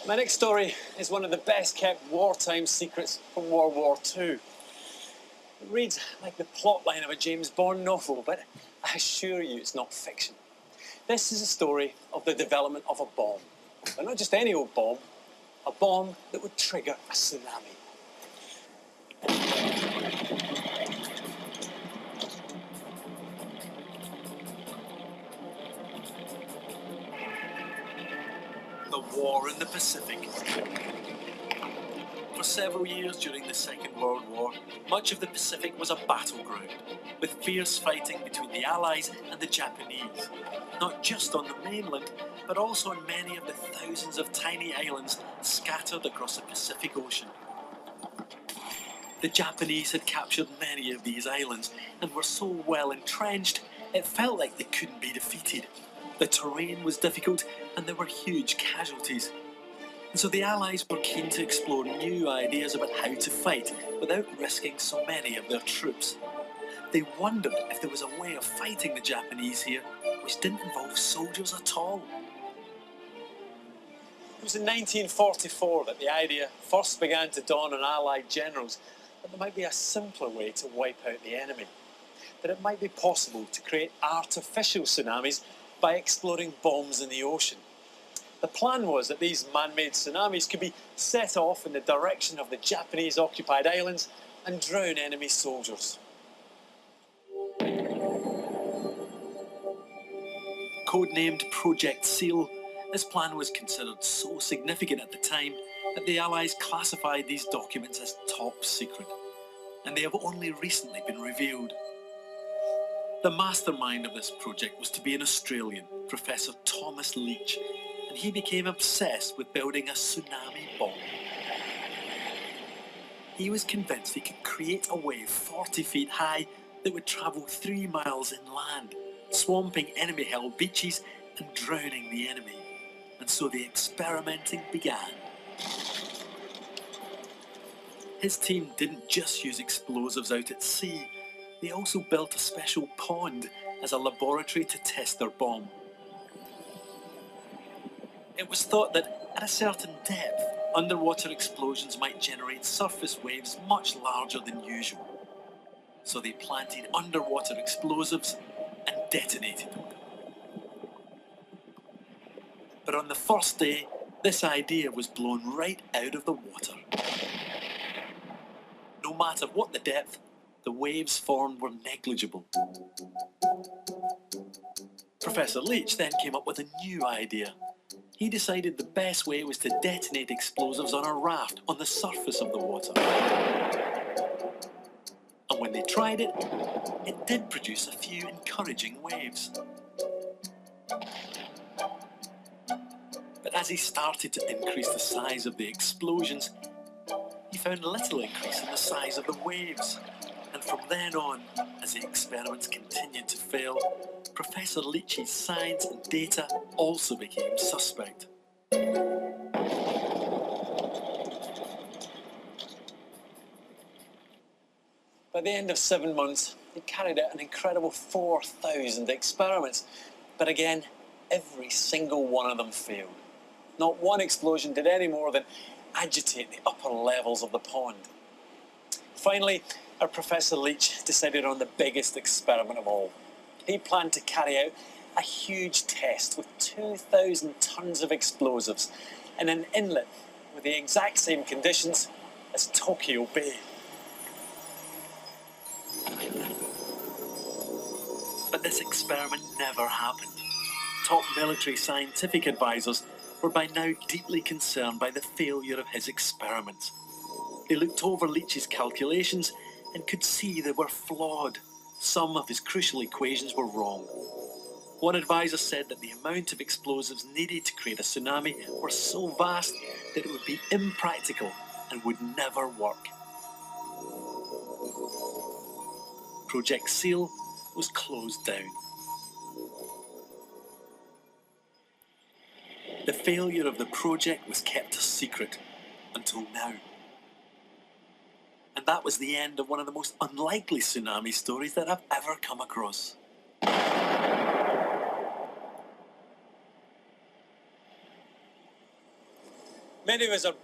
My next story is one of the best kept wartime secrets from World War II. It reads like the plotline of a James Bond novel, but I assure you it's not fiction. This is a story of the development of a bomb. But not just any old bomb, a bomb that would trigger a tsunami. The war in the Pacific. For several years during the Second World War, much of the Pacific was a battleground, with fierce fighting between the Allies and the Japanese, not just on the mainland, but also on many of the thousands of tiny islands scattered across the Pacific Ocean. The Japanese had captured many of these islands and were so well entrenched, it felt like they couldn't be defeated. The terrain was difficult and there were huge casualties. And so the Allies were keen to explore new ideas about how to fight without risking so many of their troops. They wondered if there was a way of fighting the Japanese here which didn't involve soldiers at all. It was in 1944 that the idea first began to dawn on Allied generals that there might be a simpler way to wipe out the enemy. That it might be possible to create artificial tsunamis by exploding bombs in the ocean. The plan was that these man-made tsunamis could be set off in the direction of the Japanese-occupied islands and drown enemy soldiers. Codenamed Project SEAL, this plan was considered so significant at the time that the Allies classified these documents as top secret, and they have only recently been revealed. The mastermind of this project was to be an Australian, Professor Thomas Leach, and he became obsessed with building a tsunami bomb. He was convinced he could create a wave 40 feet high that would travel 3 miles inland, swamping enemy-held beaches and drowning the enemy. And so the experimenting began. His team didn't just use explosives out at sea, they also built a special pond as a laboratory to test their bomb. It was thought that at a certain depth, underwater explosions might generate surface waves much larger than usual. So they planted underwater explosives and detonated them. But on the first day, this idea was blown right out of the water. No matter what the depth, the waves formed were negligible. Professor Leach then came up with a new idea. He decided the best way was to detonate explosives on a raft on the surface of the water. And when they tried it, it did produce a few encouraging waves. But as he started to increase the size of the explosions, he found little increase in the size of the waves. And from then on, as the experiments continued to fail, Professor Leach's science and data also became suspect. By the end of 7 months, he carried out an incredible 4,000 experiments. But again, every single one of them failed. Not one explosion did any more than agitate the upper levels of the pond. Finally, our Professor Leach decided on the biggest experiment of all. He planned to carry out a huge test with 2,000 tons of explosives in an inlet with the exact same conditions as Tokyo Bay. But this experiment never happened. Top military scientific advisors were by now deeply concerned by the failure of his experiments. They looked over Leach's calculations and could see they were flawed. Some of his crucial equations were wrong. One advisor said that the amount of explosives needed to create a tsunami were so vast that it would be impractical and would never work. Project SEAL was closed down. The failure of the project was kept a secret until now. And that was the end of one of the most unlikely tsunami stories that I've ever come across. Many of us are